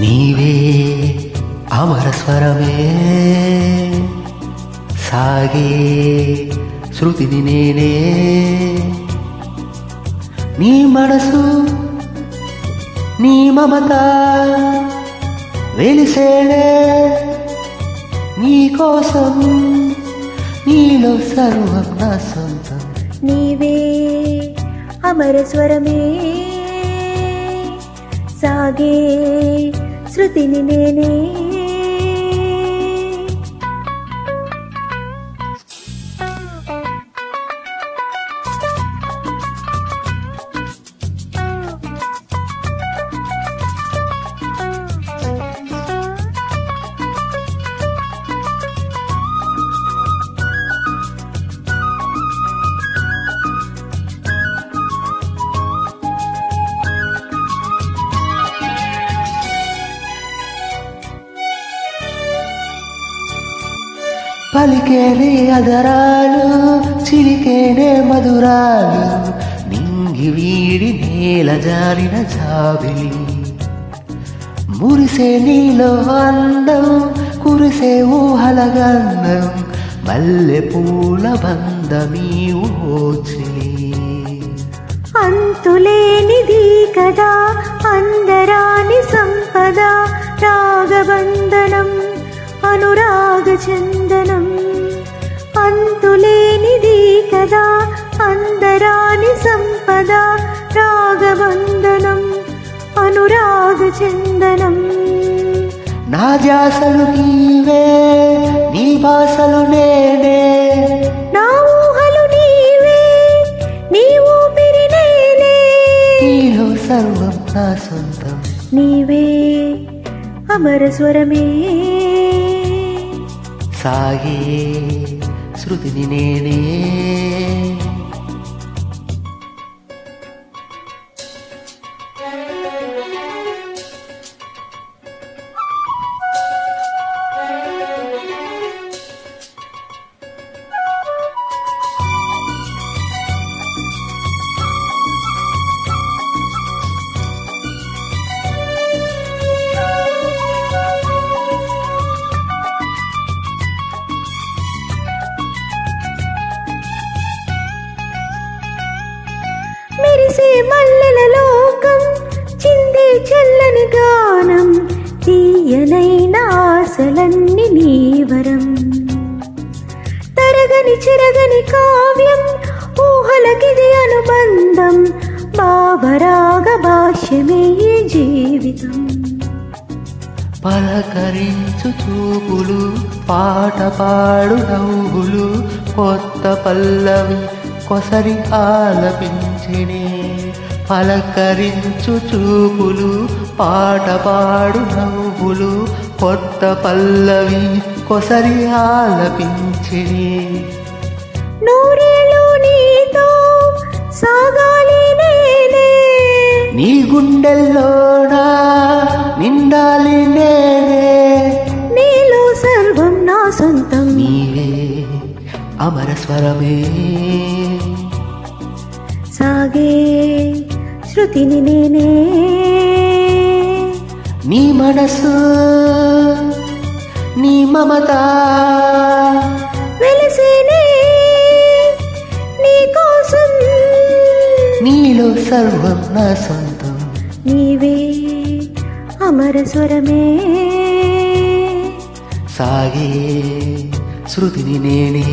నీవే అమర స్వరమే సాగే శృతిని నేనే నీ మనసు నీ మమత వెలిసేనే నీ కోసం నీలో సర్వం నా సొంతం నీవే అమర స్వరమే సాగే శృతిని నేనే పలికేనే అదరాలు చిలికేనే మధురాలు నింగి వీడి నేల జారిన జాబిలి మురిసే నీలో అందం కురిసే ఊహల గంధం మల్లె పూల బంధమీ ఓచిలి అంతులేనిది కదా అందరాని సంపద రాగబంధనం అనురాగ చందనం అంతులేనిది కదా అందరాని సంపద రాగబంధనం అనురాగ చందనం నా ధ్యాసలు నీవే నీ భాషలు నేనే నా ఊహలు నీవే నీ ఊపిరి నేనే నీలో సర్వం నా సొంతం నీవే అమర స్వరమే సాగే శృతిని నేనే మెరిసే మల్లెల లోకం చిందే చల్లని గానం తీయనైన ఆశలన్నీ నీవరం తరగని చిరగని కావ్యం ఊహలకిది అనుబంధం భావరాగ భాష్యమే ఈ జీవితం పలకరించు చూపులు పాట పాడు నవ్వులు కొత్త పల్లవి కొసరి ఆలపించినే పలకరించు చూపులు పాట పాడు నవ్వులు కొత్త పల్లవి కొసరి ఆలపించినే నూరేళ్ళు నీతో సాగాలి నేనే నీ గుండెల్లోనా నిండాలి నేనే నీలో సర్వం నా సొంతం నీవే అమర స్వరమే సాగే శృతిని నేనే నీ మనసు నీ మమత వెలిసేనే నీ కోసం నీలో సర్వం నా సొంతం నీవే అమర స్వరమే సాగే శృతిని నేనే